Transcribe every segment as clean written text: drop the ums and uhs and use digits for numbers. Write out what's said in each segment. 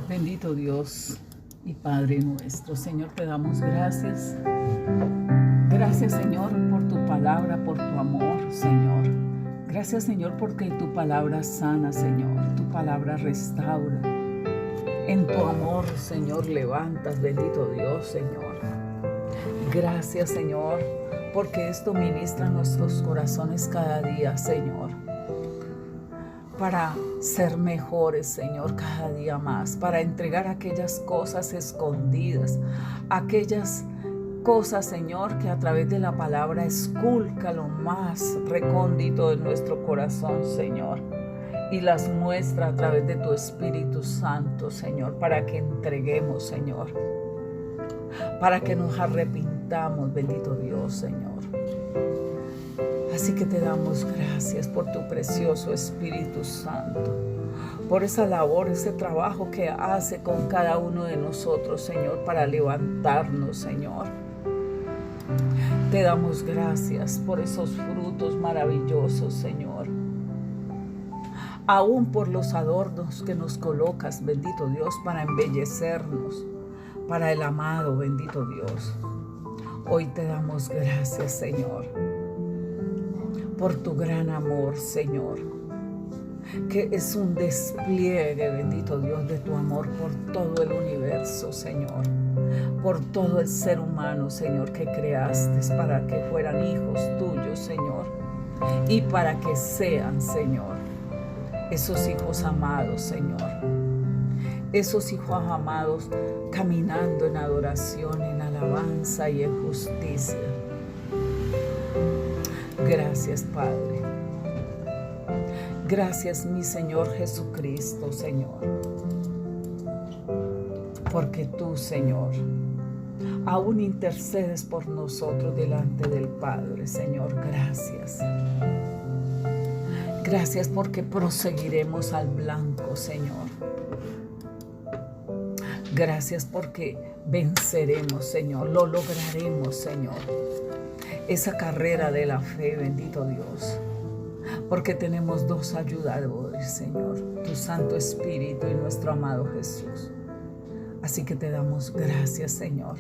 Bendito Dios y Padre nuestro, Señor, te damos gracias. Gracias, Señor, por tu palabra, por tu amor, Señor. Gracias, Señor, porque tu palabra sana, Señor. Tu palabra restaura. En tu amor, Señor, levantas, bendito Dios, Señor. Gracias, Señor, porque esto ministra nuestros corazones cada día, Señor. Para ser mejores, Señor, cada día más, para entregar aquellas cosas escondidas, aquellas cosas, Señor, que a través de la palabra esculca lo más recóndito de nuestro corazón, Señor, y las muestra a través de tu Espíritu Santo, Señor, para que entreguemos, Señor, para que nos arrepintamos, bendito Dios, Señor. Así que te damos gracias por tu precioso Espíritu Santo, por esa labor, ese trabajo que hace con cada uno de nosotros, Señor, para levantarnos, Señor. Te damos gracias por esos frutos maravillosos, Señor. Aún por los adornos que nos colocas, bendito Dios, para embellecernos, para el amado, bendito Dios. Hoy te damos gracias, Señor, por tu gran amor, Señor, que es un despliegue, bendito Dios, de tu amor por todo el universo, Señor, por todo el ser humano, Señor, que creaste para que fueran hijos tuyos, Señor, y para que sean, Señor, esos hijos amados, Señor, esos hijos amados caminando en adoración, en alabanza y en justicia. Gracias, Padre. Gracias, mi Señor Jesucristo, Señor. Porque tú, Señor, aún intercedes por nosotros delante del Padre, Señor. Gracias. Gracias porque proseguiremos al blanco, Señor. Gracias porque venceremos, Señor. Lo lograremos, Señor. Esa carrera de la fe, bendito Dios, porque tenemos dos ayudadores, Señor, tu Santo Espíritu y nuestro amado Jesús. Así que te damos gracias, Señor,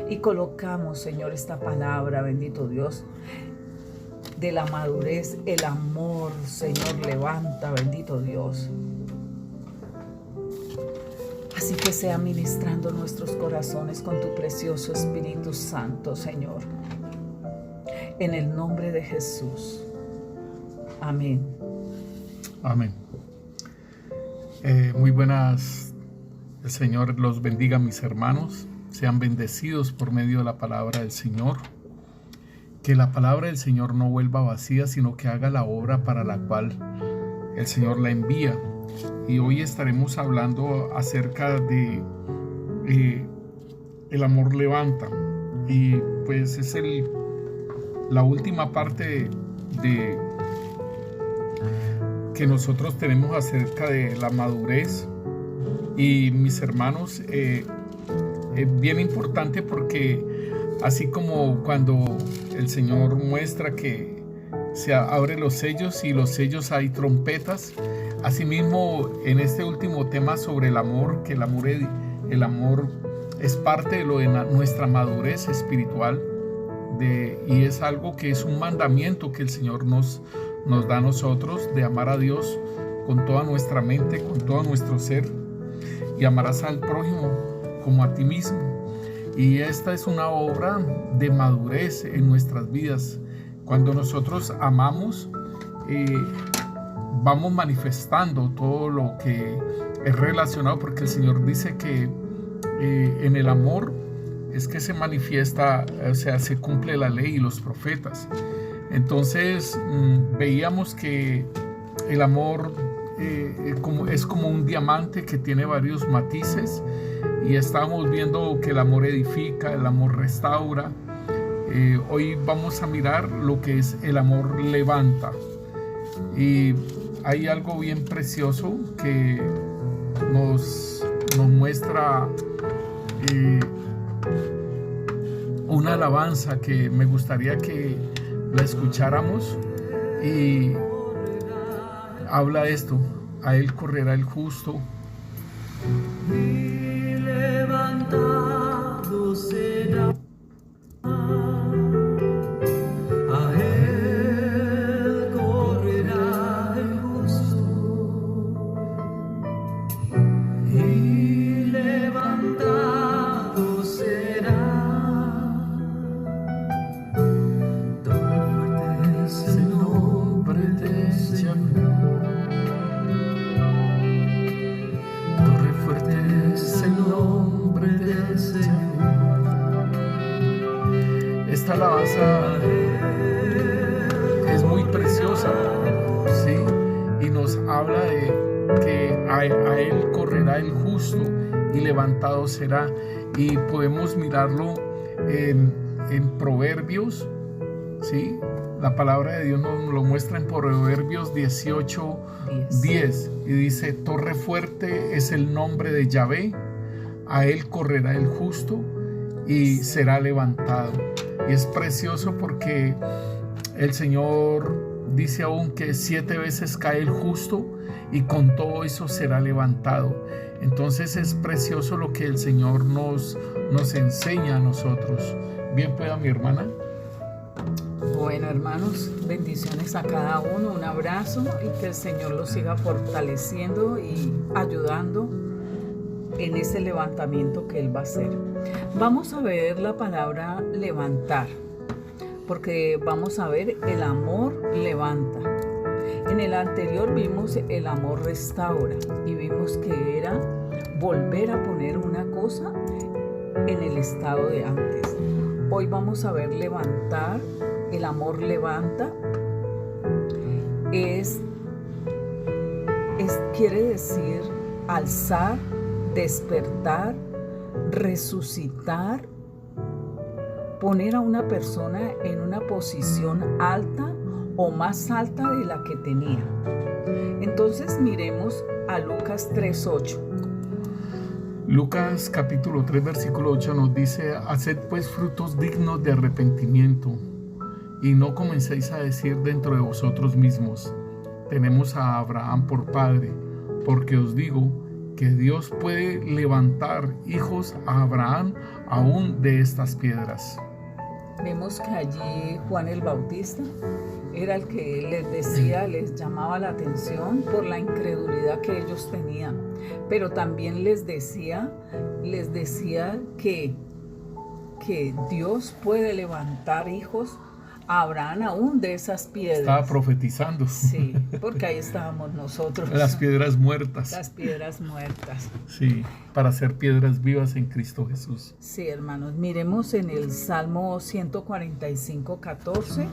y colocamos, Señor, esta palabra, bendito Dios, de la madurez, el amor, Señor, levanta, bendito Dios. Así que sea ministrando nuestros corazones con tu precioso Espíritu Santo, Señor. En el nombre de Jesús. Amén. Amén. Muy buenas. El Señor los bendiga, mis hermanos. Sean bendecidos por medio de la palabra del Señor. Que la palabra del Señor no vuelva vacía, sino que haga la obra para la cual el Señor la envía. Y hoy estaremos hablando acerca de el amor levanta. Y pues es la última parte de que nosotros tenemos acerca de la madurez. Y mis hermanos, es bien importante porque así como cuando el Señor muestra que se abren los sellos y los sellos hay trompetas, asimismo en este último tema sobre el amor, que el amor es parte de lo de nuestra madurez espiritual. Y es algo que es un mandamiento que el Señor nos da a nosotros, de amar a Dios con toda nuestra mente, con todo nuestro ser, y amarás al prójimo como a ti mismo. Y esta es una obra de madurez en nuestras vidas. Cuando nosotros amamos, vamos manifestando todo lo que es relacionado, porque el Señor dice que en el amor es que se manifiesta, o sea, se cumple la ley y los profetas. Entonces veíamos que el amor es como un diamante que tiene varios matices, y estábamos viendo que el amor edifica, el amor restaura. Hoy vamos a mirar lo que es el amor levanta, y hay algo bien precioso que nos muestra una alabanza que me gustaría que la escucháramos, y habla esto: a él correrá el justo y levantado será. A él correrá el justo y levantado será. Fuerte es el nombre de Yahvé. Torre fuerte es el nombre de Yahvé. Esta alabanza es muy preciosa, ¿sí? Y nos habla de que a él correrá el justo y levantado será. Y podemos mirarlo en Proverbios, ¿sí? La palabra de Dios nos lo muestra en Proverbios 18:10 y dice: torre fuerte es el nombre de Yahvé, a él correrá el justo y será levantado. Y es precioso porque el Señor dice aún que 7 veces cae el justo y con todo eso será levantado. Entonces es precioso lo que el Señor nos enseña a nosotros. Bien pueda mi hermana. Bueno, hermanos, bendiciones a cada uno, un abrazo y que el Señor los siga fortaleciendo y ayudando en ese levantamiento que Él va a hacer. Vamos a ver la palabra levantar, porque vamos a ver el amor levanta. En el anterior vimos el amor restaura y vimos que era volver a poner una cosa en el estado de antes. Hoy vamos a ver levantar. El amor levanta. Quiere decir alzar, despertar, resucitar, poner a una persona en una posición alta o más alta de la que tenía. Entonces miremos a Lucas 3:8. Lucas capítulo 3 versículo 8 nos dice: haced pues frutos dignos de arrepentimiento, y no comencéis a decir dentro de vosotros mismos: tenemos a Abraham por padre, porque os digo que Dios puede levantar hijos a Abraham aún de estas piedras. Vemos que allí Juan el Bautista era el que les decía, les llamaba la atención por la incredulidad que ellos tenían, pero también les decía que Dios puede levantar hijos a Abraham aún de esas piedras. Estaba profetizando. Sí, porque ahí estábamos nosotros. Las piedras muertas. Las piedras muertas. Sí, para ser piedras vivas en Cristo Jesús. Sí, hermanos, miremos en el Salmo 145:14.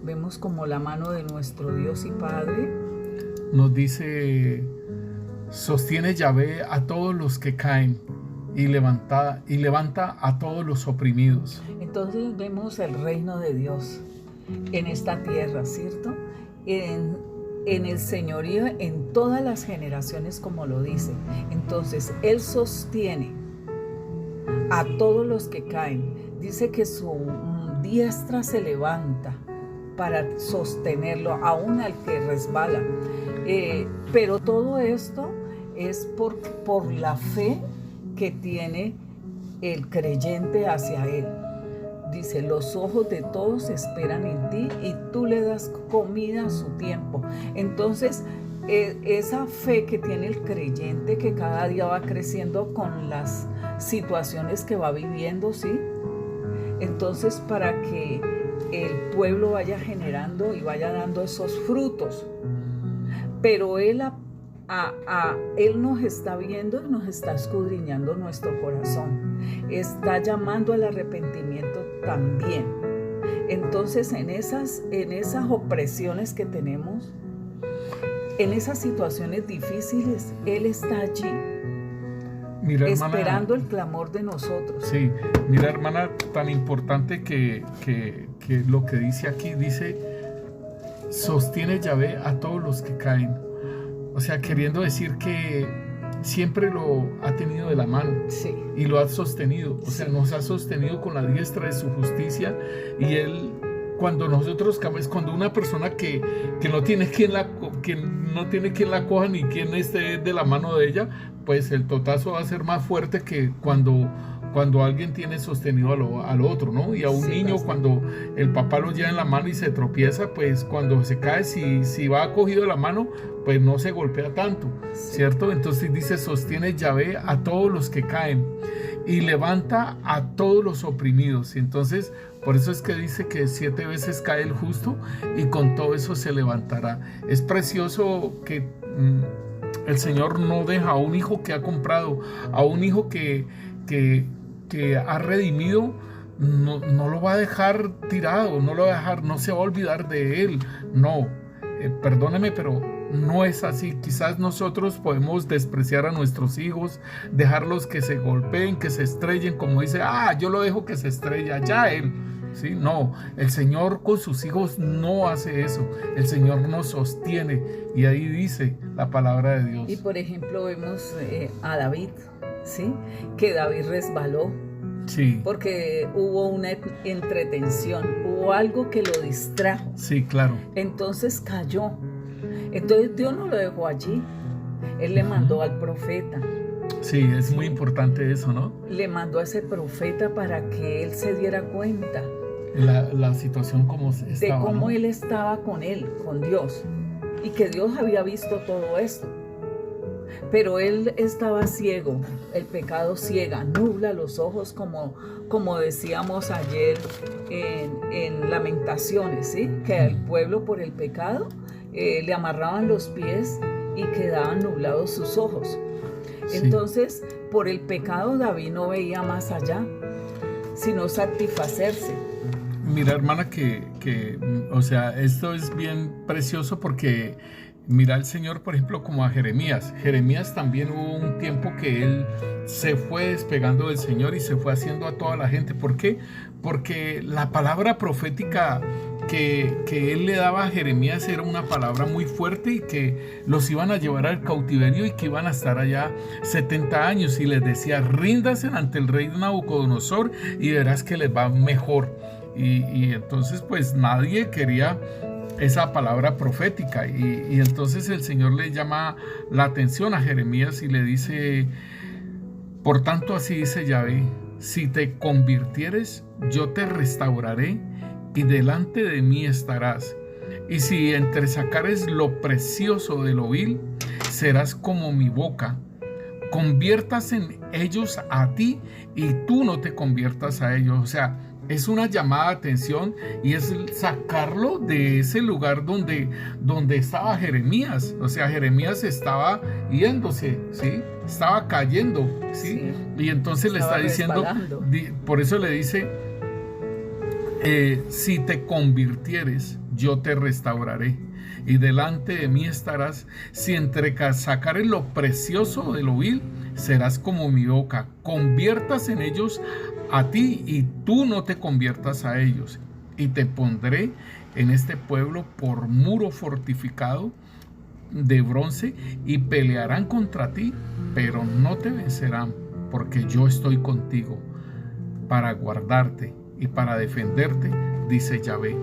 Vemos como la mano de nuestro Dios y Padre nos dice: sostiene Yahvé a todos los que caen y levanta a todos los oprimidos. Entonces vemos el reino de Dios en esta tierra, ¿cierto? En el señorío en todas las generaciones, como lo dice. Entonces Él sostiene a todos los que caen. Dice que su diestra se levanta para sostenerlo, aún al que resbala. Pero todo esto es por la fe que tiene el creyente hacia Él. Dice: los ojos de todos esperan en ti y tú le das comida a su tiempo. Entonces, esa fe que tiene el creyente, que cada día va creciendo con las situaciones que va viviendo, ¿sí? Entonces, para que el pueblo vaya generando y vaya dando esos frutos. Pero Él nos está viendo y nos está escudriñando nuestro corazón. Está llamando al arrepentimiento también. Entonces, en esas opresiones que tenemos, en esas situaciones difíciles, Él está allí. Mira, hermana, esperando el clamor de nosotros. Sí, mira, hermana, tan importante que lo que dice aquí, dice: sostiene Yahvé a todos los que caen. O sea, queriendo decir que siempre lo ha tenido de la mano, sí, y lo ha sostenido. O sea, nos ha sostenido con la diestra de su justicia, y Él cuando nosotros, cuando una persona que no tiene quien la coja ni quien esté de la mano de ella, pues el totazo va a ser más fuerte que cuando alguien tiene sostenido al otro, ¿no? Y a un niño, cuando el papá lo lleva en la mano y se tropieza, pues cuando se cae, si va cogido de la mano, pues no se golpea tanto, ¿cierto? Entonces dice, sostiene Yahvé a todos los que caen y levanta a todos los oprimidos. Y entonces, por eso es que dice que 7 veces cae el justo y con todo eso se levantará. Es precioso que el Señor no deja a un hijo que ha comprado, a un hijo que ha redimido, no lo va a dejar tirado, no lo va a dejar, no se va a olvidar de él. No, perdóneme, pero no es así. Quizás nosotros podemos despreciar a nuestros hijos, dejarlos que se golpeen, que se estrellen, como dice, yo lo dejo que se estrella, ya él. ¿Sí? No, el Señor con sus hijos no hace eso. El Señor nos sostiene, y ahí dice la palabra de Dios. Y por ejemplo vemos a David, ¿sí? Que David resbaló, sí, porque hubo una entretención, hubo algo que lo distrajo. Sí, claro. Entonces cayó. Entonces Dios no lo dejó allí. Él le mandó al profeta. Sí, es muy importante eso, ¿no? Le mandó a ese profeta para que él se diera cuenta la situación como estaba, de cómo, ¿no? Él estaba con él, con Dios, y que Dios había visto todo esto. Pero él estaba ciego. El pecado ciega, nubla los ojos, como decíamos ayer en Lamentaciones, ¿sí? Que al pueblo por el pecado le amarraban los pies y quedaban nublados sus ojos. Sí. Entonces, por el pecado David no veía más allá, sino satisfacerse. Mira, hermana, o sea, esto es bien precioso porque mira el Señor, por ejemplo, como a Jeremías. Jeremías también hubo un tiempo que él se fue despegando del Señor y se fue haciendo a toda la gente. ¿Por qué? Porque la palabra profética que él le daba a Jeremías era una palabra muy fuerte, y que los iban a llevar al cautiverio y que iban a estar allá 70 años. Y les decía, ríndanse ante el rey de Nabucodonosor y verás que les va mejor. Y entonces pues nadie quería esa palabra profética, y entonces el Señor le llama la atención a Jeremías y le dice, por tanto así dice Yahvé, si te convirtieres, yo te restauraré y delante de mí estarás, y si entresacares lo precioso de lo vil, serás como mi boca. Conviertas en ellos a ti y tú no te conviertas a ellos. O sea, es una llamada de atención, y es sacarlo de ese lugar donde estaba Jeremías. O sea, Jeremías estaba yéndose, ¿sí? Estaba cayendo, ¿sí? Y entonces le está diciendo, por eso le dice, si te convirtieres, yo te restauraré y delante de mí estarás. Si sacares lo precioso de lo vil, serás como mi boca. Conviertas en ellos a ti y tú no te conviertas a ellos. Y te pondré en este pueblo por muro fortificado de bronce, y pelearán contra ti, pero no te vencerán, porque yo estoy contigo para guardarte y para defenderte, dice Yahvé.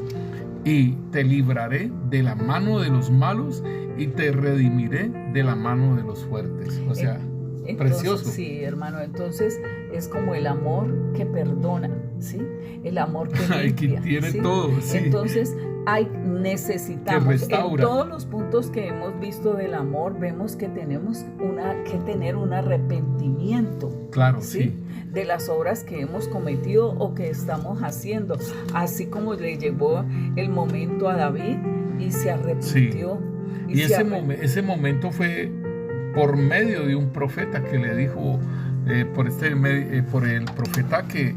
Y te libraré de la mano de los malos y te redimiré de la mano de los fuertes. O sea, entonces, precioso. Sí, hermano, entonces es como el amor que perdona, ¿sí? El amor que limpia, que tiene, ¿sí? Todo, sí. Entonces necesitamos, en todos los puntos que hemos visto del amor, vemos que tenemos que tener un arrepentimiento. Claro, ¿sí? Sí. De las obras que hemos cometido o que estamos haciendo, así como le llevó el momento a David y se arrepintió. Sí. Y ese momento fue por medio de un profeta que le dijo, por el profeta que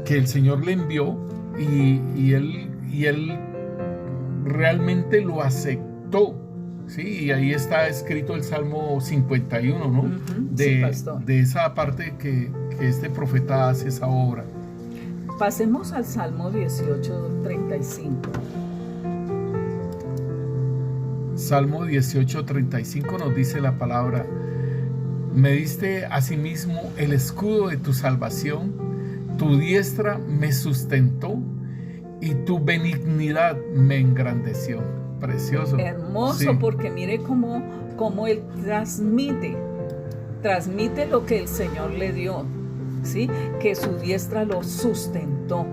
el Señor le envió, y él realmente lo aceptó. Sí, y ahí está escrito el Salmo 51, ¿no? De esa parte que este profeta hace esa obra. Pasemos al Salmo 18:35. Salmo 18:35 nos dice la palabra: me diste asimismo el escudo de tu salvación, tu diestra me sustentó, y tu benignidad me engrandeció. Precioso. Hermoso, Sí. porque mire cómo él transmite lo que el Señor le dio, ¿sí? Que su diestra lo sustentó.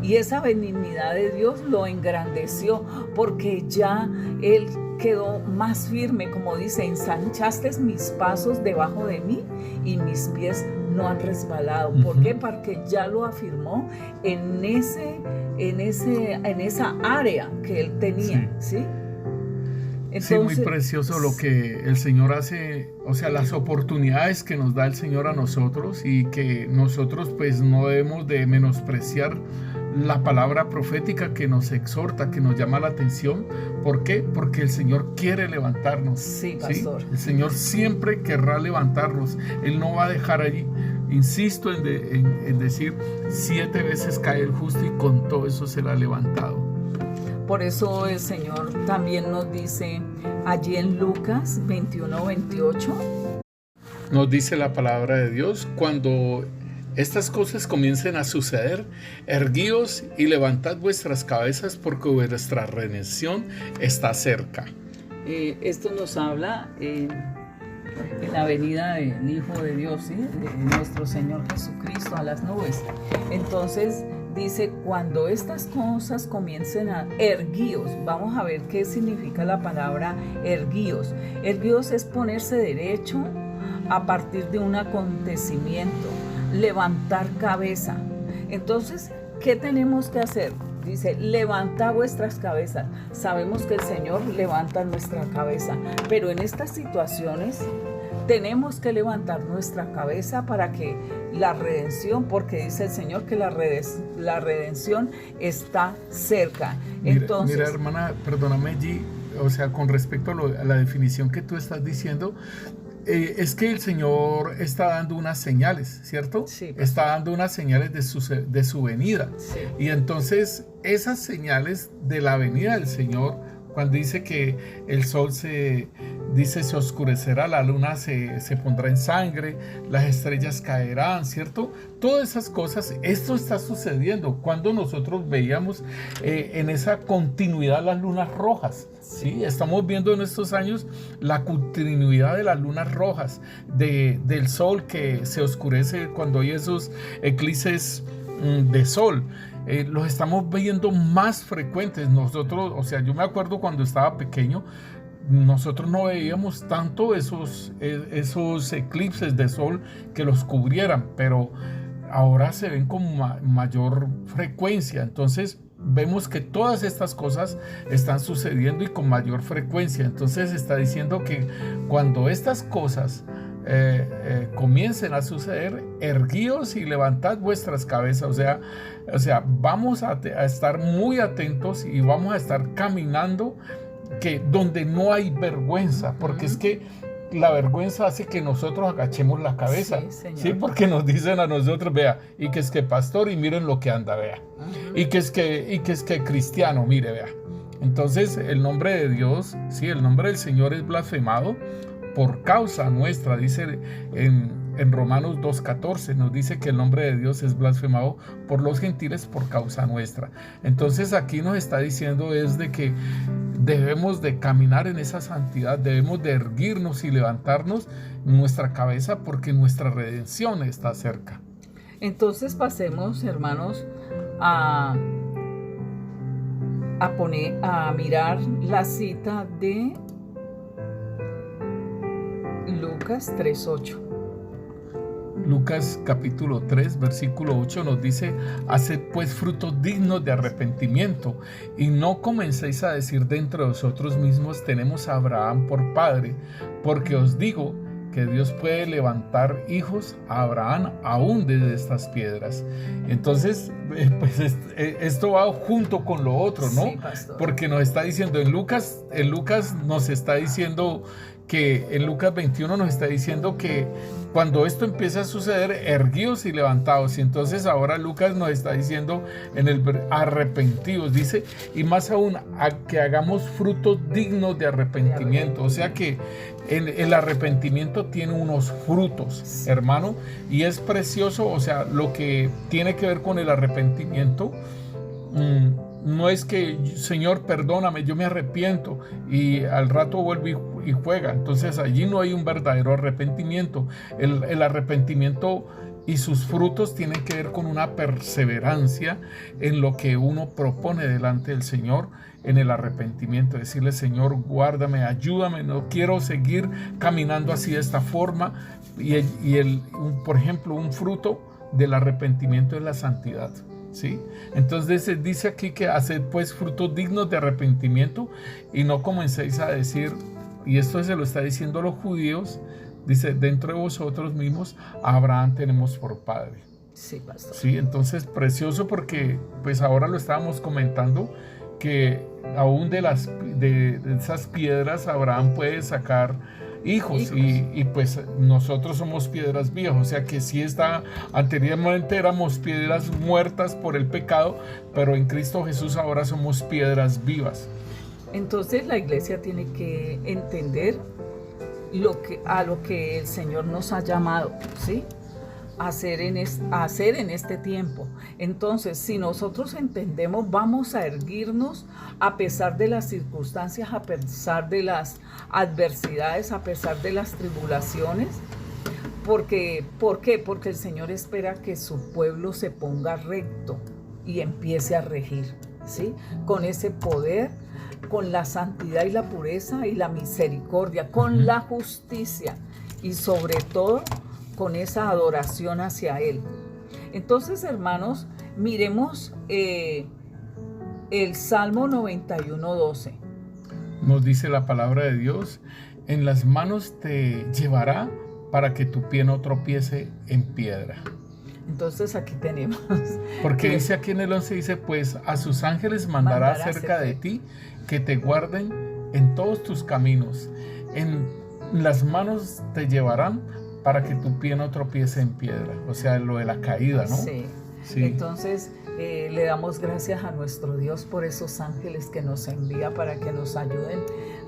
Y esa benignidad de Dios lo engrandeció, porque ya él quedó más firme, como dice, ensanchaste mis pasos debajo de mí y mis pies no han resbalado. ¿Por qué? Porque ya lo afirmó en esa área que él tenía, ¿sí? Sí, muy precioso lo que el Señor hace, o sea, las oportunidades que nos da el Señor a nosotros, y que nosotros pues no debemos de menospreciar la palabra profética que nos exhorta, que nos llama la atención. ¿Por qué? Porque el Señor quiere levantarnos. Sí, pastor. ¿Sí? El Señor siempre querrá levantarnos. Él no va a dejar allí. Insisto en decir, 7 veces cae el justo y con todo eso será levantado. Por eso el Señor también nos dice allí en Lucas 21:28. Nos dice la palabra de Dios: cuando estas cosas comiencen a suceder, erguíos y levantad vuestras cabezas, porque vuestra redención está cerca. Esto nos habla en la venida del Hijo de Dios, ¿sí? De nuestro Señor Jesucristo a las nubes. Entonces dice, cuando estas cosas comiencen a erguíos, vamos a ver qué significa la palabra erguíos. Erguíos es ponerse derecho a partir de un acontecimiento, levantar cabeza. Entonces, ¿qué tenemos que hacer? Dice, levanta vuestras cabezas. Sabemos que el Señor levanta nuestra cabeza, pero en estas situaciones tenemos que levantar nuestra cabeza para que la redención, porque dice el Señor que la redención está cerca. Entonces, mira, hermana, perdóname allí, o sea, con respecto a la definición que tú estás diciendo, es que el Señor está dando unas señales, ¿cierto? Sí, está dando unas señales de su venida. sí. Y entonces esas señales de la venida del Señor, cuando dice que el sol se oscurecerá, la luna se pondrá en sangre, las estrellas caerán, ¿cierto? Todas esas cosas, esto está sucediendo cuando nosotros veíamos en esa continuidad las lunas rojas. ¿Sí? Estamos viendo en estos años la continuidad de las lunas rojas, del sol que se oscurece cuando hay esos eclipses de sol. Los estamos viendo más frecuentes. Nosotros, o sea, yo me acuerdo cuando estaba pequeño, nosotros no veíamos tanto esos eclipses de sol que los cubrieran, pero ahora se ven con mayor frecuencia. Entonces vemos que todas estas cosas están sucediendo y con mayor frecuencia. Entonces está diciendo que cuando estas cosas comiencen a suceder, erguíos y levantad vuestras cabezas. O sea, vamos a estar muy atentos y vamos a estar caminando donde no hay vergüenza, porque es que la vergüenza hace que nosotros agachemos la cabeza, ¿sí? Porque nos dicen a nosotros, vea, y que es que pastor, y miren lo que anda, vea, y que es que cristiano, mire, vea. Entonces el nombre de Dios, sí, el nombre del Señor es blasfemado por causa nuestra. Dice en Romanos 2:14, nos dice que el nombre de Dios es blasfemado por los gentiles por causa nuestra. Entonces aquí nos está diciendo es de que debemos de caminar en esa santidad, debemos de erguirnos y levantarnos nuestra cabeza, porque nuestra redención está cerca. Entonces pasemos, hermanos, a mirar la cita de Lucas 3:8. Lucas capítulo 3, versículo 8 nos dice: haced pues frutos dignos de arrepentimiento, y no comencéis a decir dentro de vosotros mismos, tenemos a Abraham por padre, porque os digo que Dios puede levantar hijos a Abraham aún desde estas piedras. Entonces, pues esto va junto con lo otro, ¿no? Sí, pastor. Porque nos está diciendo en Lucas nos está diciendo que en Lucas 21 nos está diciendo que cuando esto empieza a suceder, erguíos y levantaos. Y entonces ahora Lucas nos está diciendo en el arrepentidos, dice, y más aún, a que hagamos frutos dignos de arrepentimiento. O sea que el arrepentimiento tiene unos frutos, hermano, y es precioso. O sea, lo que tiene que ver con el arrepentimiento, no es que, Señor, perdóname, yo me arrepiento y al rato vuelve y juega. Entonces allí no hay un verdadero arrepentimiento. El arrepentimiento y sus frutos tienen que ver con una perseverancia en lo que uno propone delante del Señor en el arrepentimiento. Decirle, Señor, guárdame, ayúdame, no quiero seguir caminando así de esta forma. Por ejemplo, un fruto del arrepentimiento es la santidad. ¿Sí? Entonces dice aquí que haced pues frutos dignos de arrepentimiento y no comencéis a decir, y esto se lo está diciendo a los judíos, dice, dentro de vosotros mismos a Abraham tenemos por padre. Sí, pastor. Sí, entonces precioso, porque pues ahora lo estábamos comentando que aún de esas piedras Abraham puede sacar hijos. Y pues nosotros somos piedras viejas, o sea que sí anteriormente éramos piedras muertas por el pecado, pero en Cristo Jesús ahora somos piedras vivas. Entonces la iglesia tiene que entender a lo que el Señor nos ha llamado, ¿sí? A hacer en este tiempo. Entonces, si nosotros entendemos, vamos a erguirnos a pesar de las circunstancias, a pesar de las adversidades, a pesar de las tribulaciones. ¿Por qué? Porque el Señor espera que su pueblo se ponga recto y empiece a regir, ¿sí? Con ese poder, con la santidad y la pureza y la misericordia, con la justicia y sobre todo con esa adoración hacia Él. Entonces, hermanos, miremos el Salmo 91:12. Nos dice la palabra de Dios, en las manos te llevará para que tu pie no tropiece en piedra. Entonces aquí tenemos. Porque dice aquí en el 11, dice, pues a sus ángeles mandará cerca de ti, que te guarden en todos tus caminos. En las manos te llevarán para que tu pie no tropiece en piedra. O sea, lo de la caída, ¿no? Sí. Entonces, le damos gracias a nuestro Dios por esos ángeles que nos envía para que nos ayuden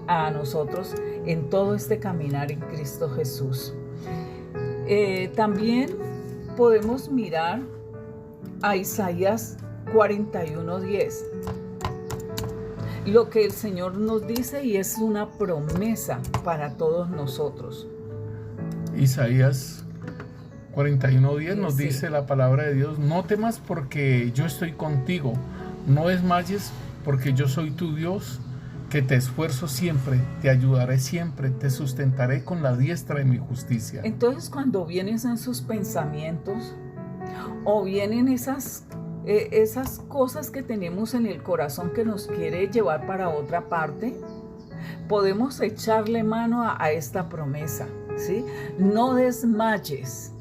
a nosotros en todo este caminar en Cristo Jesús. También podemos mirar a Isaías 41:10. Lo que el Señor nos dice, y es una promesa para todos nosotros. Isaías 41:10 nos dice la palabra de Dios, no temas porque yo estoy contigo, no desmayes porque yo soy tu Dios, que te esfuerzo siempre, te ayudaré siempre, te sustentaré con la diestra de mi justicia. Entonces, cuando vienen en sus pensamientos o vienen esas cosas que tenemos en el corazón que nos quiere llevar para otra parte, podemos echarle mano a esta promesa, ¿sí? No desmayes,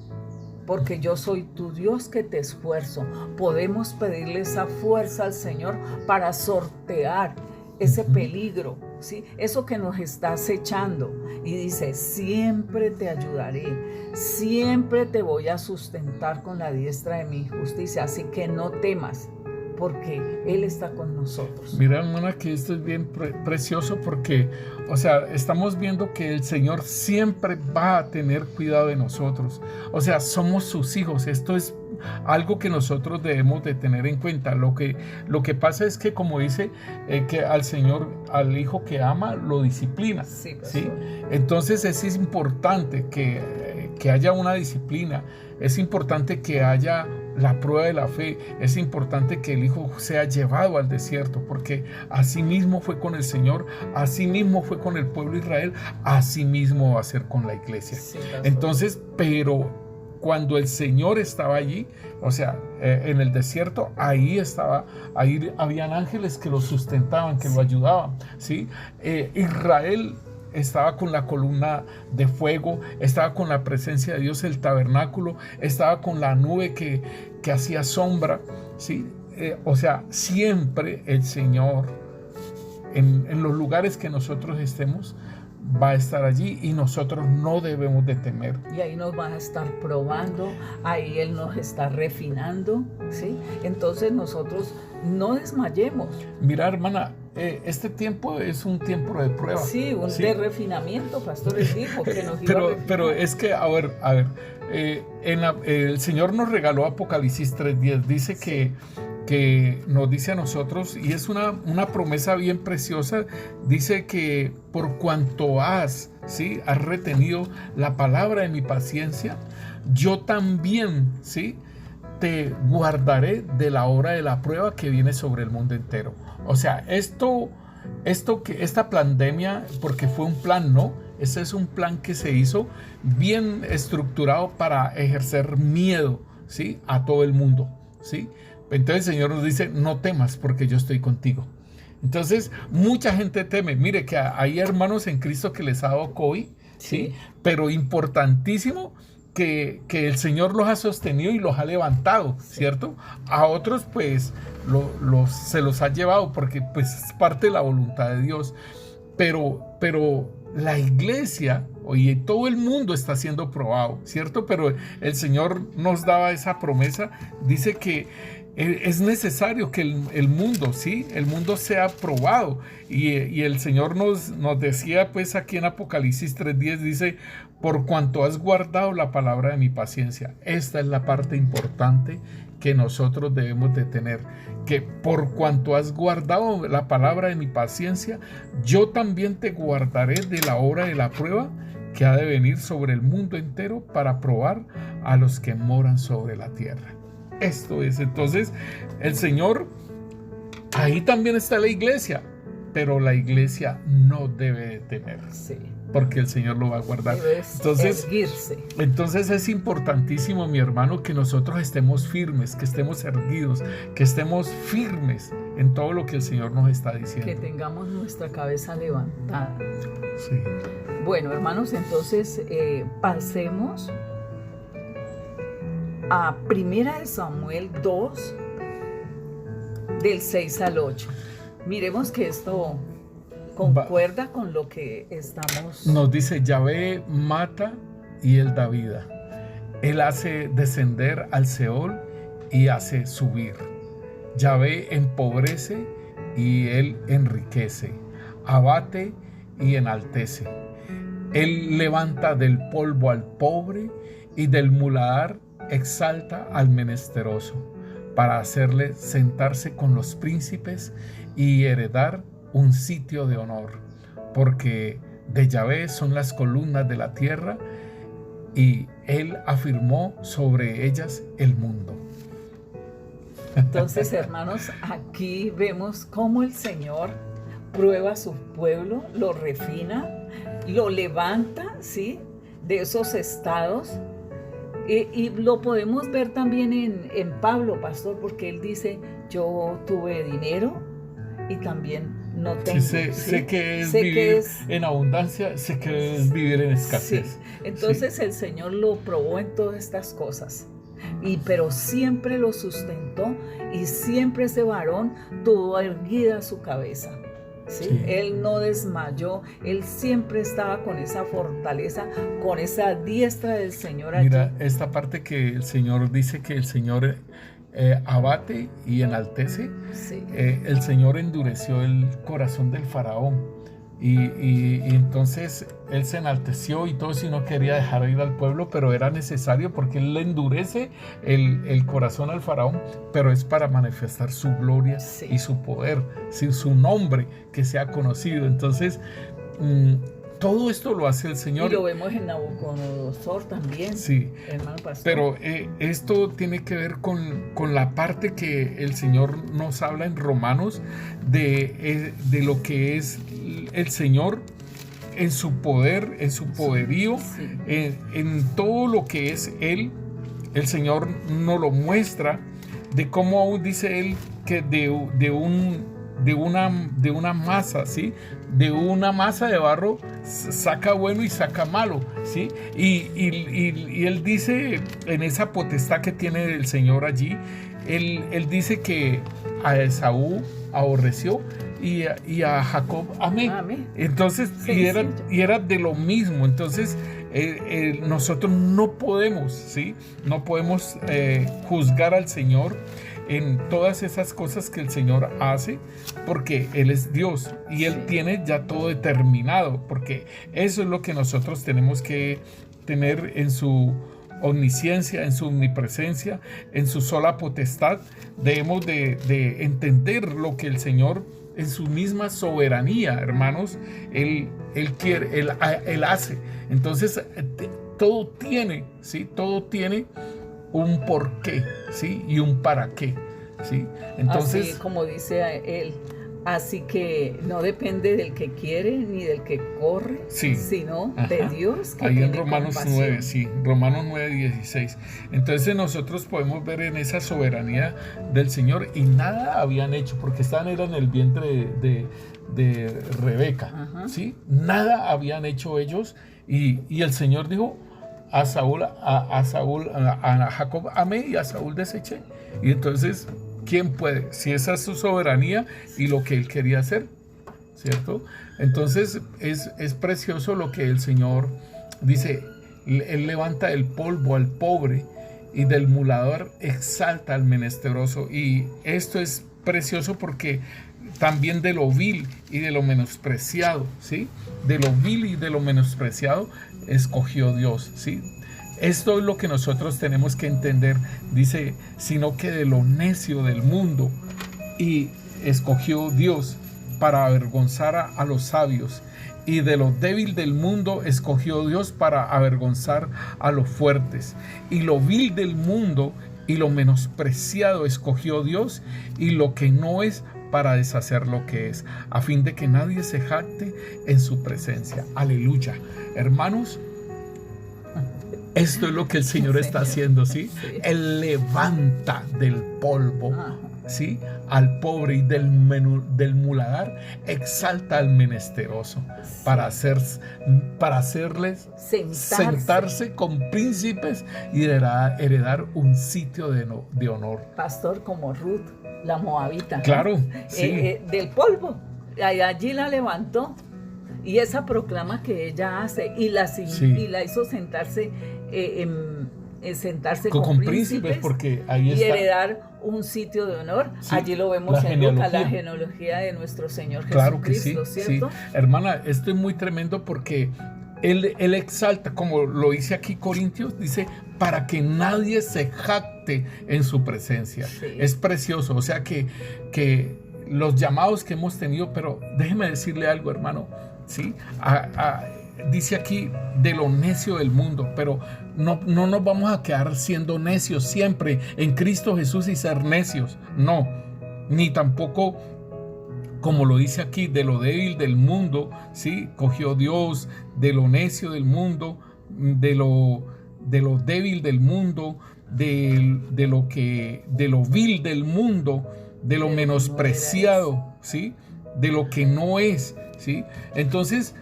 porque yo soy tu Dios que te esfuerzo. Podemos pedirle esa fuerza al Señor para sortear ese peligro, ¿sí? Eso que nos está acechando. Y dice, siempre te ayudaré, siempre te voy a sustentar con la diestra de mi justicia. Así que no temas, porque Él está con nosotros. Mira, hermana, que esto es bien precioso porque, o sea, estamos viendo que el Señor siempre va a tener cuidado de nosotros. O sea, somos sus hijos. Esto es algo que nosotros debemos de tener en cuenta. Lo que pasa es que, como dice, que al Señor, al hijo que ama, lo disciplina. Sí, ¿sí? Entonces es importante que haya una disciplina. Es importante que haya la prueba de la fe. Es importante que el hijo sea llevado al desierto, porque así mismo fue con el Señor, así mismo fue con el pueblo de Israel, así mismo va a ser con la iglesia. Sí, entonces, pero cuando el Señor estaba allí, o sea, en el desierto, ahí habían ángeles que lo sustentaban, que lo ayudaban, ¿sí? Israel estaba con la columna de fuego, estaba con la presencia de Dios, el tabernáculo, estaba con la nube que hacía sombra, ¿sí? O sea, siempre el Señor, en los lugares que nosotros estemos, va a estar allí y nosotros no debemos de temer. Y ahí nos va a estar probando, ahí Él nos está refinando, ¿sí? Entonces nosotros no desmayemos. Mira, hermana, este tiempo es un tiempo de prueba. Sí, de refinamiento, pastores dijo que nos iba a refinar. Pero es que, a ver, el Señor nos regaló Apocalipsis 3:10, dice que nos dice a nosotros, y es una promesa bien preciosa, dice que por cuanto has retenido la palabra de mi paciencia, yo también, ¿sí?, te guardaré de la hora de la prueba que viene sobre el mundo entero. O sea, esta pandemia, porque fue un plan, ¿no? Este es un plan que se hizo bien estructurado para ejercer miedo, ¿sí?, a todo el mundo, ¿sí? Entonces el Señor nos dice, no temas porque yo estoy contigo. Entonces mucha gente teme. Mire que hay hermanos en Cristo que les ha dado COVID, ¿sí? Pero importantísimo que el Señor los ha sostenido y los ha levantado, ¿cierto? A otros pues se los ha llevado porque pues es parte de la voluntad de Dios. Pero la iglesia, oye, todo el mundo está siendo probado, ¿cierto? Pero el Señor nos daba esa promesa, dice que es necesario que el mundo, ¿sí?, el mundo sea probado. Y el Señor nos decía pues aquí en Apocalipsis 3:10, dice, por cuanto has guardado la palabra de mi paciencia. Esta es la parte importante que nosotros debemos de tener, que por cuanto has guardado la palabra de mi paciencia, yo también te guardaré de la hora de la prueba que ha de venir sobre el mundo entero para probar a los que moran sobre la tierra. Esto es, entonces, el Señor, ahí también está la iglesia, pero la iglesia no debe de temer, Sí. porque el Señor lo va a guardar. Entonces es importantísimo, mi hermano, que nosotros estemos firmes, que estemos erguidos, que estemos firmes en todo lo que el Señor nos está diciendo. Que tengamos nuestra cabeza levantada. Sí. Bueno, hermanos, entonces pasemos a 1 Samuel 2, del 6 al 8. Miremos que esto concuerda con lo que estamos... Nos dice, Yahvé mata y él da vida. Él hace descender al Seol y hace subir. Yahvé empobrece y él enriquece. Abate y enaltece. Él levanta del polvo al pobre y del muladar exalta al menesteroso, para hacerle sentarse con los príncipes y heredar un sitio de honor, porque de Yahvé son las columnas de la tierra y él afirmó sobre ellas el mundo. Entonces, hermanos, aquí vemos cómo el Señor prueba a su pueblo, lo refina, lo levanta, ¿sí?, de esos estados. Y lo podemos ver también en Pablo, pastor, porque él dice, yo tuve dinero y también no tengo. Sí, sé que es vivir en abundancia, sé que es vivir en escasez. Sí. Entonces el Señor lo probó en todas estas cosas, pero siempre lo sustentó y siempre ese varón tuvo erguida su cabeza. ¿Sí? Sí. Él no desmayó, él siempre estaba con esa fortaleza, con esa diestra del Señor allí. Mira, esta parte que el Señor dice que el Señor abate y enaltece, Sí. El Señor endureció el corazón del faraón y entonces él se enalteció y todo eso y no quería dejar ir al pueblo, pero era necesario porque él le endurece el corazón al faraón, pero es para manifestar su gloria, Sí. y su poder, ¿sí?, su nombre que sea conocido. Entonces todo esto lo hace el Señor. Y lo vemos en Nabucodonosor también, Sí, hermano pastor. pero esto tiene que ver con la parte que el Señor nos habla en Romanos de lo que es el Señor en su poder, en su poderío, Sí. en todo lo que es Él. El Señor nos lo muestra de cómo aún dice Él que de una masa, ¿sí?, de una masa de barro saca bueno y saca malo, ¿sí? Y él dice, en esa potestad que tiene el Señor allí, él dice que a Esaú aborreció y a Jacob amé. Entonces, y era de lo mismo. Entonces, nosotros no podemos, ¿sí?, no podemos juzgar al Señor en todas esas cosas que el Señor hace, porque Él es Dios y Él tiene ya todo determinado, porque eso es lo que nosotros tenemos que tener en su omnisciencia, en su omnipresencia, en su sola potestad. Debemos de entender lo que el Señor en su misma soberanía, hermanos, Él quiere, Él hace. Entonces, todo tiene, ¿sí? Todo tiene un porqué, ¿sí? Y un para qué, ¿sí? Entonces, así como dice él, así que no depende del que quiere ni del que corre, sí, sino ajá, de Dios que ahí tiene en Romanos compasión. 9, sí, Romanos 9:16. Entonces nosotros podemos ver en esa soberanía del Señor, y nada habían hecho, porque eran en el vientre de Rebeca, Ajá. ¿sí? Nada habían hecho ellos, y el Señor dijo: a Jacob amé y a Saúl deseché. Y entonces, ¿quién puede? Si esa es su soberanía y lo que él quería hacer, ¿cierto? Entonces es precioso lo que el Señor dice. Él levanta del polvo al pobre y del muladar exalta al menesteroso. Y esto es precioso porque también de lo vil y de lo menospreciado, ¿sí? De lo vil y de lo menospreciado escogió Dios, ¿sí? Esto es lo que nosotros tenemos que entender. Dice, sino que de lo necio del mundo y escogió Dios para avergonzar a los sabios, y de lo débil del mundo escogió Dios para avergonzar a los fuertes, y lo vil del mundo y lo menospreciado escogió Dios, y lo que no es, para deshacer lo que es, a fin de que nadie se jacte en su presencia. Aleluya. Hermanos, esto es lo que el Señor está haciendo, ¿sí? Sí. Él levanta del polvo, Ajá. ¿sí? Al pobre, y del muladar exalta al menesteroso, para hacerles sentarse con príncipes y heredar un sitio de honor. Pastor, como Ruth, la moabita, ¿no? Claro, sí. Del polvo, allí la levantó, y esa proclama que ella hace, y la hizo sentarse con príncipes, porque ahí está, y heredar un sitio de honor. Sí, allí lo vemos en Lucas, la genealogía de nuestro Señor claro Jesucristo, que sí, ¿cierto? sí. Hermana, esto es muy tremendo porque Él exalta, como lo dice aquí Corintios, dice, para que nadie se jacte en su presencia. Sí. Es precioso, o sea que los llamados que hemos tenido, pero déjeme decirle algo, hermano, ¿sí? Dice aquí de lo necio del mundo, pero no nos vamos a quedar siendo necios siempre en Cristo Jesús y ser necios, no, ni tampoco, como lo dice aquí, de lo débil del mundo, ¿sí? Cogió Dios, de lo necio del mundo, de lo débil del mundo, de lo vil del mundo, de lo menospreciado, ¿sí? De lo que no es, ¿sí? Entonces,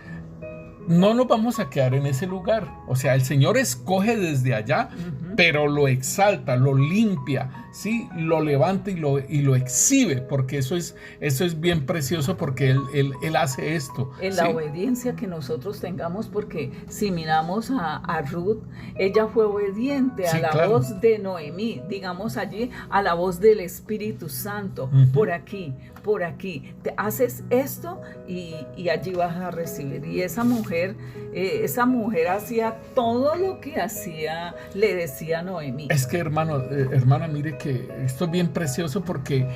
no nos vamos a quedar en ese lugar. O sea, el Señor escoge desde allá, pero lo exalta, lo limpia, ¿sí? Lo levanta y lo exhibe, porque eso es bien precioso, porque Él hace esto. En ¿sí? la obediencia que nosotros tengamos, porque si miramos a Ruth, ella fue obediente a la voz de Noemí, digamos allí, a la voz del Espíritu Santo. Por aquí, te haces esto y allí vas a recibir. Y esa mujer hacía todo lo que hacía, le decía Noemí. Es que hermana, mire que esto es bien precioso, porque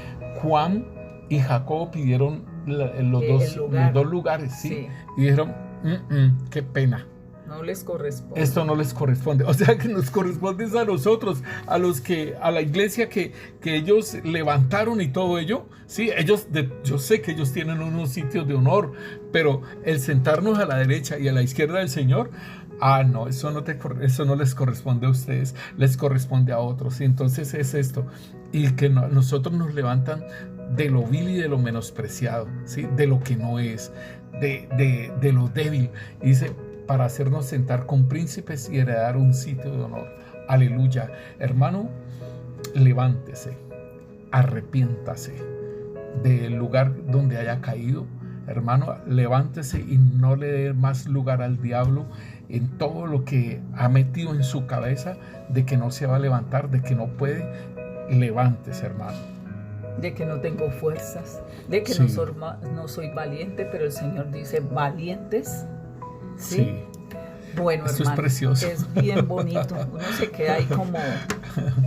Juan y Jacob pidieron los dos lugares, ¿sí? Sí. Y dijeron, qué pena. No les corresponde. Esto no les corresponde. O sea que nos corresponde a nosotros, a la iglesia que ellos levantaron y todo ello. Sí, yo sé que ellos tienen unos sitios de honor, pero el sentarnos a la derecha y a la izquierda del Señor, no, eso no les corresponde a ustedes, les corresponde a otros. Y entonces es esto. Y que nosotros nos levantan de lo vil y de lo menospreciado, ¿sí? De lo que no es, de lo débil. Y dice, para hacernos sentar con príncipes y heredar un sitio de honor. Aleluya. Hermano, levántese, arrepiéntase del lugar donde haya caído. Hermano, levántese y no le dé más lugar al diablo en todo lo que ha metido en su cabeza de que no se va a levantar, de que no puede. Levántese, hermano. De que no tengo fuerzas, de que no soy valiente, pero el Señor dice, valientes. ¿Sí? Bueno, Esto hermano, es precioso. es bien bonito. Uno se queda ahí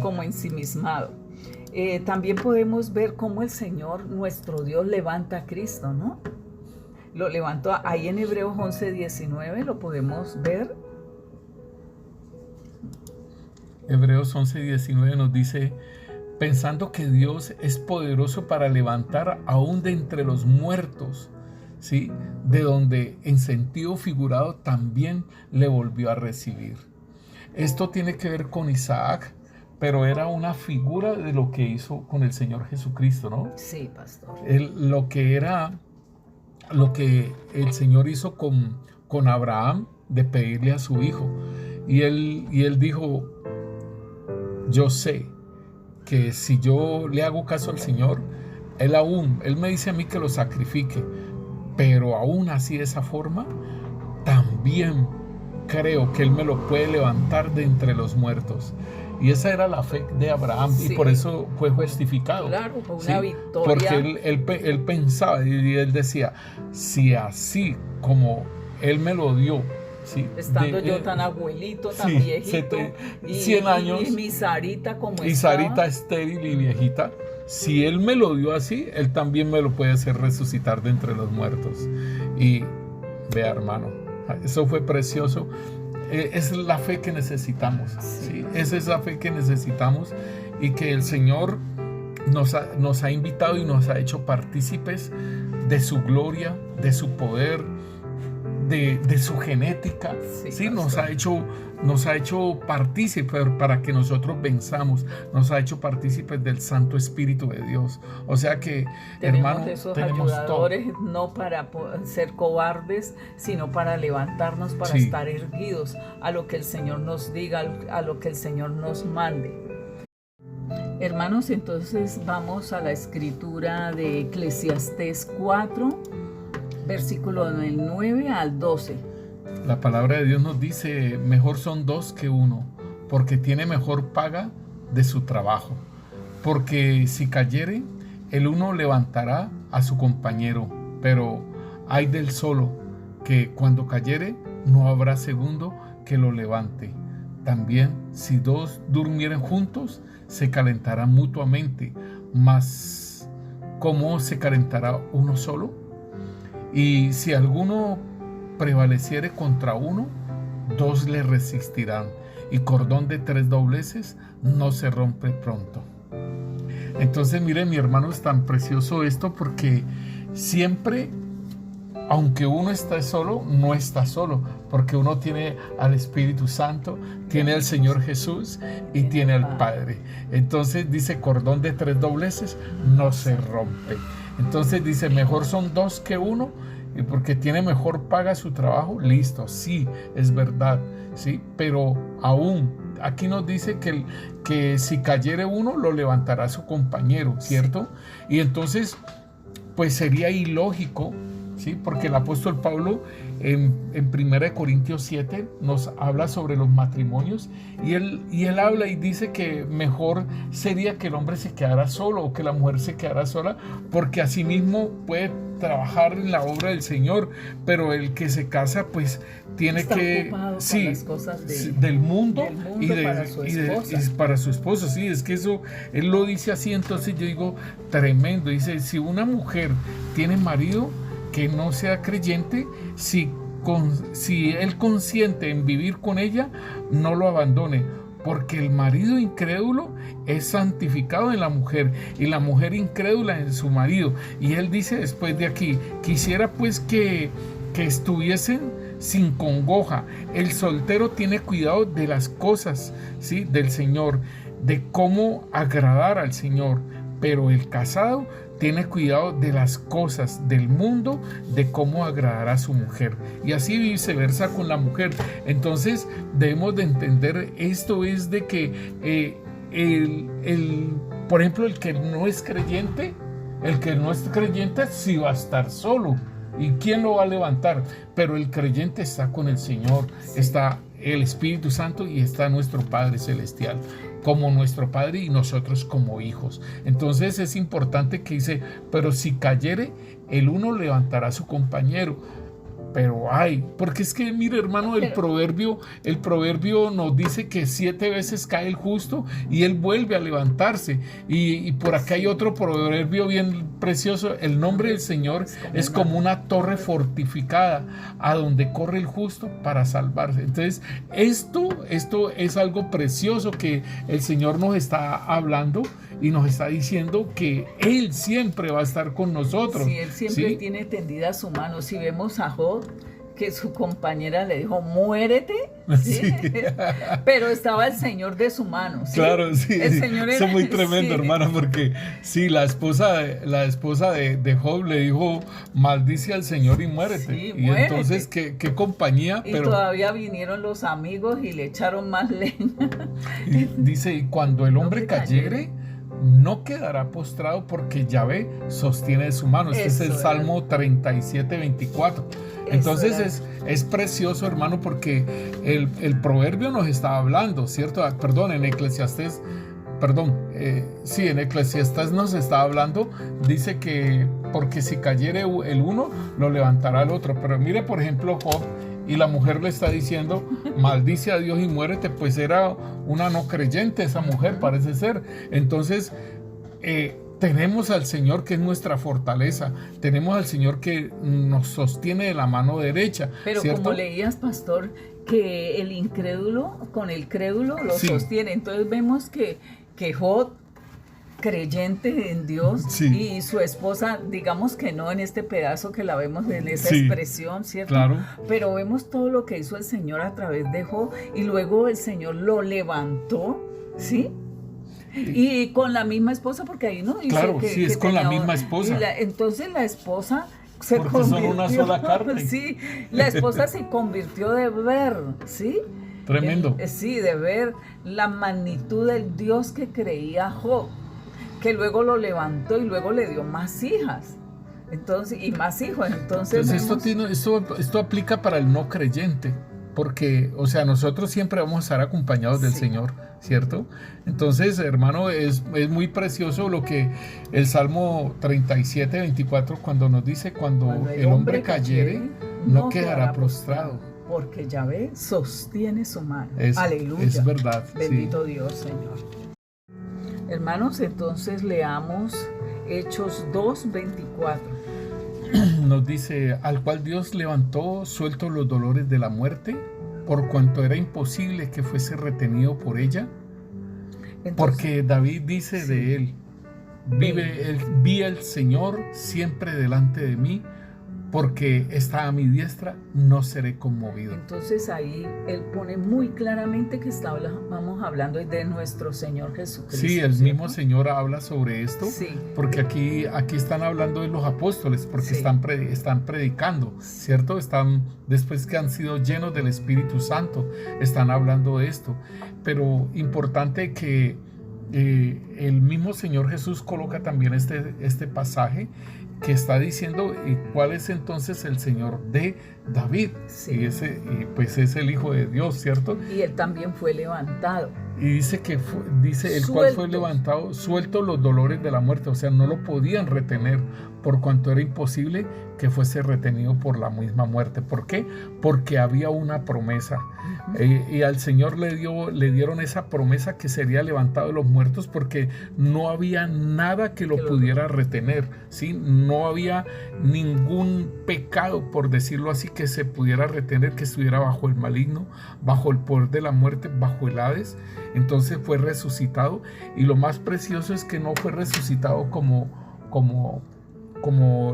como ensimismado. También podemos ver cómo el Señor, nuestro Dios, levanta a Cristo, ¿no? Lo levantó ahí en Hebreos 11:19, lo podemos ver. Hebreos 11:19 nos dice: pensando que Dios es poderoso para levantar aún de entre los muertos, ¿sí? De donde en sentido figurado también le volvió a recibir. Esto tiene que ver con Isaac, pero era una figura de lo que hizo con el Señor Jesucristo, ¿no? Sí, pastor. Lo que el Señor hizo con Abraham, de pedirle a su hijo. Y él dijo: yo sé que si yo le hago caso al Señor, Él me dice a mí que lo sacrifique, pero aún así de esa forma, también creo que Él me lo puede levantar de entre los muertos. Y esa era la fe de Abraham, Sí. y por eso fue justificado. Claro, fue una ¿sí? victoria. Porque él pensaba y él decía: si así como Él me lo dio, ¿sí? Estando yo tan abuelito, tan sí, viejito, 100 años, y mi Sarita como y estaba. Sarita estéril y viejita, si Él me lo dio así, Él también me lo puede hacer resucitar de entre los muertos. Y vea, hermano, eso fue precioso. Es la fe que necesitamos, ¿sí? Esa es la fe que necesitamos, y que el Señor nos ha invitado y nos ha hecho partícipes de su gloria, de su poder, de su genética. Sí, nos ha hecho partícipes para que nosotros venzamos, nos ha hecho partícipes del Santo Espíritu de Dios. O sea que, hermano, tenemos ayudadores, todo. no para ser cobardes, sino para levantarnos, para estar erguidos a lo que el Señor nos diga, a lo que el Señor nos mande. Hermanos, entonces vamos a la escritura de Eclesiastés 4, versículo del 9 al 12. La palabra de Dios nos dice: mejor son dos que uno, porque tiene mejor paga de su trabajo. Porque si cayere, el uno levantará a su compañero, pero ay del solo, que cuando cayere no habrá segundo que lo levante. También, si dos durmieren juntos, se calentarán mutuamente, mas ¿cómo se calentará uno solo? Y si alguno prevaleciere contra uno, dos le resistirán, y cordón de 3 dobleces no se rompe pronto. Entonces, miren, mi hermano, es tan precioso esto, porque siempre, aunque uno está solo, no está solo, porque uno tiene al Espíritu Santo, tiene al Señor Jesús y tiene al Padre. Entonces dice: cordón de 3 dobleces no se rompe. Entonces dice: mejor son dos que uno, y porque tiene mejor paga su trabajo. Listo, sí, es verdad, sí, pero aún aquí nos dice que si cayere uno, lo levantará su compañero, ¿cierto? Y entonces, pues sería ilógico, ¿sí? Porque el apóstol Pablo en 1 Corintios 7 nos habla sobre los matrimonios, y él habla y dice que mejor sería que el hombre se quedara solo, o que la mujer se quedara sola, porque así mismo puede trabajar en la obra del Señor, pero el que se casa pues tiene está que con las cosas del mundo y para su esposa. Sí, es que eso él lo dice así. Entonces yo digo, tremendo. Dice: si una mujer tiene marido que no sea creyente, si él consiente en vivir con ella, no lo abandone, porque el marido incrédulo es santificado en la mujer, y la mujer incrédula en su marido. Y él dice después de aquí: quisiera pues que estuviesen sin congoja. El soltero tiene cuidado de las cosas, ¿sí?, del Señor, de cómo agradar al Señor, pero el casado tiene cuidado de las cosas del mundo, de cómo agradar a su mujer, y así viceversa con la mujer. Entonces debemos de entender esto, es de que por ejemplo, el que no es creyente sí va a estar solo, y ¿quién lo va a levantar? Pero el creyente está con el Señor, está el Espíritu Santo, y está nuestro Padre Celestial como nuestro Padre, y nosotros como hijos. Entonces es importante que dice: pero si cayere, el uno levantará a su compañero. Pero ay, porque es que mire, hermano, el proverbio nos dice que 7 veces cae el justo y él vuelve a levantarse. Y por acá hay otro proverbio bien precioso: el nombre del Señor es como una torre fortificada a donde corre el justo para salvarse. Entonces, esto es algo precioso que el Señor nos está hablando y nos está diciendo que Él siempre va a estar con nosotros. Sí, Él siempre tiene tendida su mano. Si vemos a Job, que su compañera le dijo, muérete, ¿sí? Sí. Pero estaba el Señor de su mano, ¿sí? Claro, sí. El Señor Eso es muy tremendo, sí, hermana, porque sí, la esposa de Job le dijo, maldice al Señor y muérete. Sí, y muérete. Entonces, ¿qué compañía? Y pero todavía vinieron los amigos y le echaron más leña. y dice, y cuando el hombre cayere, no quedará postrado, porque Yahvé sostiene su mano. Este es el Salmo 37, 24. Entonces es precioso, hermano, porque el proverbio nos está hablando, ¿cierto? Perdón, en Eclesiastés, en Eclesiastés nos está hablando, dice que porque si cayere el uno, lo levantará el otro. Pero mire, por ejemplo, Job, y la mujer le está diciendo, maldice a Dios y muérete, pues era una no creyente esa mujer, parece ser. Entonces, tenemos al Señor que es nuestra fortaleza, tenemos al Señor que nos sostiene de la mano derecha. Pero ¿cierto? como leías, pastor, que el incrédulo con el crédulo lo sostiene. Entonces vemos que Job, creyente en Dios, y su esposa, digamos que no en este pedazo que la vemos en esa expresión, ¿cierto? Claro. Pero vemos todo lo que hizo el Señor a través de Job, y luego el Señor lo levantó, ¿sí? Y con la misma esposa, porque ahí no dice que es con la misma esposa. Entonces la esposa porque son una sola carne. Sí, la esposa se convirtió de ver, ¿sí? Tremendo. De ver la magnitud del Dios que creía Job, que luego lo levantó y luego le dio más hijas. Entonces, y más hijos. Entonces esto aplica para el no creyente. Porque, o sea, nosotros siempre vamos a estar acompañados del Señor, ¿cierto? Entonces, hermano, es muy precioso lo que el Salmo 37, 24, cuando nos dice, cuando el hombre cayere, no quedará prostrado. Porque Yahvé sostiene su mano. Aleluya. Es verdad. Bendito Dios, Señor. Hermanos, entonces leamos Hechos 2, 24. Nos dice, al cual Dios levantó sueltos los dolores de la muerte, por cuanto era imposible que fuese retenido por ella. Entonces, porque David dice de él, vi al Señor siempre delante de mí, porque está a mi diestra, no seré conmovido. Entonces ahí él pone muy claramente que vamos hablando de nuestro Señor Jesucristo. Sí, el mismo Señor habla sobre esto, porque aquí están hablando de los apóstoles, porque están predicando, ¿cierto? Después que han sido llenos del Espíritu Santo, están hablando de esto. Pero importante que el mismo Señor Jesús coloca también este pasaje que está diciendo cuál es entonces el Señor de David, y pues es el Hijo de Dios, ¿cierto? Y él también fue levantado. Y dice el cual fue levantado, suelto los dolores de la muerte, o sea, no lo podían retener, por cuanto era imposible que fuese retenido por la misma muerte. ¿Por qué? Porque había una promesa. Y al Señor le dieron esa promesa que sería levantado de los muertos, porque no había nada que lo pudiera retener, ¿sí? No había ningún pecado, por decirlo así, que se pudiera retener, que estuviera bajo el maligno, bajo el poder de la muerte, bajo el Hades. Entonces fue resucitado, y lo más precioso es que no fue resucitado como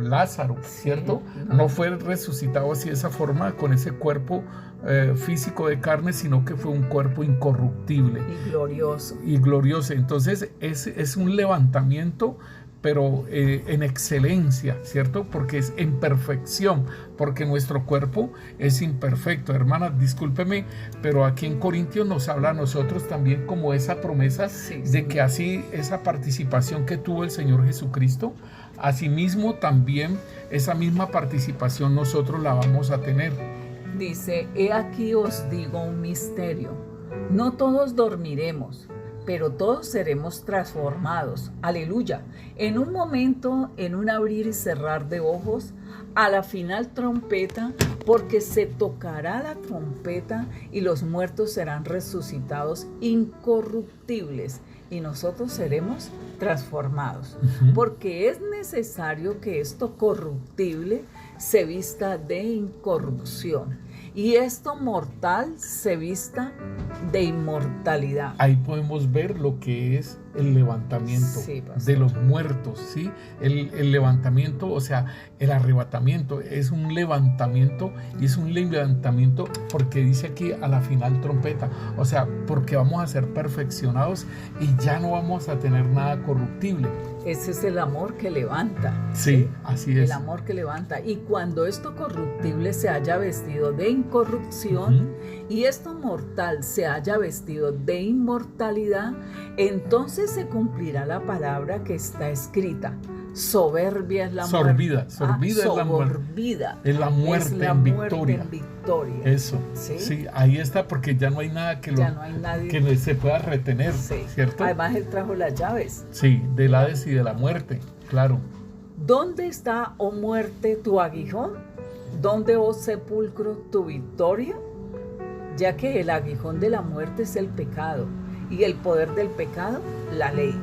Lázaro, ¿cierto? No fue resucitado así de esa forma, con ese cuerpo físico de carne, sino que fue un cuerpo incorruptible y glorioso. Entonces es un levantamiento, pero en excelencia, ¿cierto? Porque es en perfección, porque nuestro cuerpo es imperfecto. Hermana, discúlpeme, pero aquí en Corintios nos habla a nosotros también como esa promesa de que así esa participación que tuvo el Señor Jesucristo, asimismo también esa misma participación nosotros la vamos a tener. Dice, he aquí os digo un misterio, no todos dormiremos, pero todos seremos transformados. Aleluya. En un momento, en un abrir y cerrar de ojos, a la final trompeta, porque se tocará la trompeta y los muertos serán resucitados incorruptibles y nosotros seremos transformados. Porque es necesario que esto corruptible se vista de incorrupción y esto mortal se vista de inmortalidad. Ahí podemos ver lo que es el levantamiento de los muertos, ¿sí? El levantamiento, o sea, el arrebatamiento es un levantamiento y es un levantamiento porque dice aquí a la final trompeta, o sea, porque vamos a ser perfeccionados y ya no vamos a tener nada corruptible. Ese es el amor que levanta. Sí, así es. El amor que levanta. Y cuando esto corruptible se haya vestido de incorrupción y esto mortal se haya vestido de inmortalidad, entonces se cumplirá la palabra que está escrita. Soberbia es la muerte. Sorbida es la muerte. Es la muerte en victoria. Eso. ¿Sí? Ahí está, porque ya no hay nada que se pueda retener, ¿cierto? Además, él trajo las llaves. Sí, del Hades y de la muerte, claro. ¿Dónde está, oh muerte, tu aguijón? ¿Dónde, oh sepulcro, tu victoria? Ya que el aguijón de la muerte es el pecado y el poder del pecado, la ley.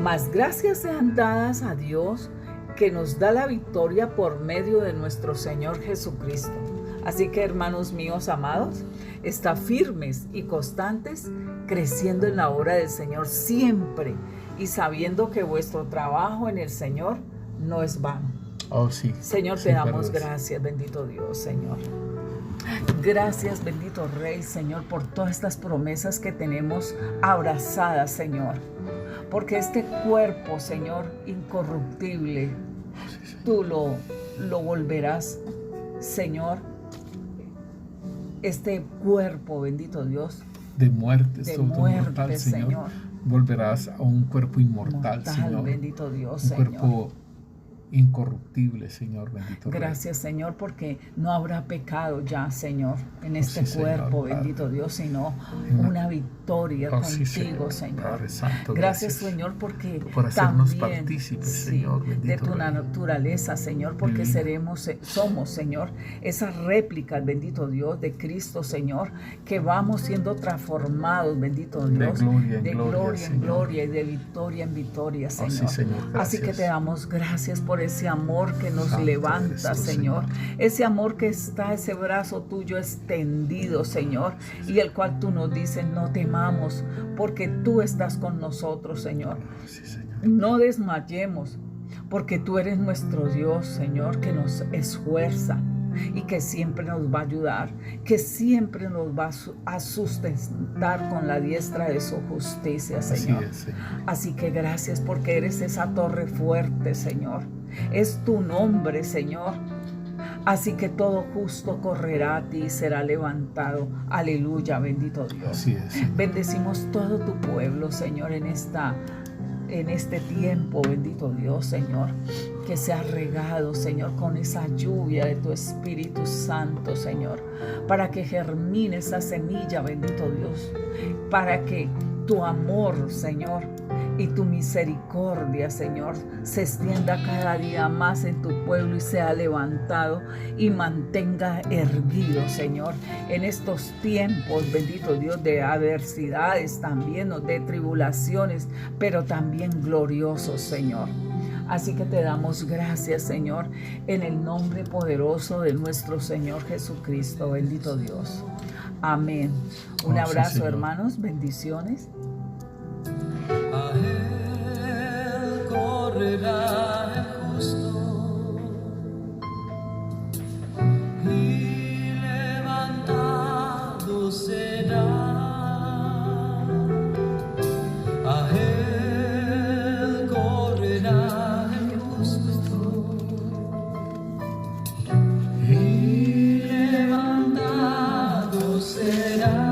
Mas gracias sean dadas a Dios que nos da la victoria por medio de nuestro Señor Jesucristo. Así que, hermanos míos amados, está firmes y constantes, creciendo en la obra del Señor siempre y sabiendo que vuestro trabajo en el Señor no es vano. Oh, sí. Señor, te damos gracias, bendito Dios, Señor. Gracias, bendito Rey, Señor, por todas estas promesas que tenemos abrazadas, Señor. Porque este cuerpo, Señor, incorruptible, tú lo volverás, Señor, este cuerpo, bendito Dios, de muerte, muerte, Señor, volverás a un cuerpo inmortal, Señor. Bendito Dios, un Señor. Cuerpo incorruptible, Señor, bendito Gracias, Rey. Señor, porque no habrá pecado ya, Señor, en este cuerpo, Señor, bendito Dios, sino una victoria contigo, Señor. Padre Santo, gracias, Señor, porque por hacernos también, partícipes, Señor, bendito de tu naturaleza, Señor, porque somos, Señor, esas réplicas, bendito Dios, de Cristo, Señor, que vamos siendo transformados, bendito Dios, de gloria en gloria y de victoria en victoria, Señor. Señor, así que te damos gracias por ese amor que nos levanta, Señor. Ese amor que está, ese brazo tuyo extendido, Señor, y el cual tú nos dices, no temamos, porque tú estás con nosotros, Señor. No desmayemos, porque tú eres nuestro Dios, Señor, que nos esfuerza y que siempre nos va a ayudar, que siempre nos va a sustentar con la diestra de su justicia, Señor. Así que gracias, porque eres esa torre fuerte, Señor. Es tu nombre, Señor. Así que todo justo correrá a ti y será levantado. Aleluya, bendito Dios. Así es. Bendecimos todo tu pueblo, Señor, en este tiempo, bendito Dios, Señor, que se ha regado, Señor, con esa lluvia de tu Espíritu Santo, Señor, para que germine esa semilla, bendito Dios, para que tu amor, Señor, y tu misericordia, Señor, se extienda cada día más en tu pueblo y sea levantado y mantenga erguido, Señor, en estos tiempos, bendito Dios, de adversidades también, de tribulaciones, pero también gloriosos, Señor. Así que te damos gracias, Señor, en el nombre poderoso de nuestro Señor Jesucristo, bendito Dios. Amén. Un abrazo, hermanos, bendiciones. A él correrá el justo y levantado será. A él correrá el justo y levantado será.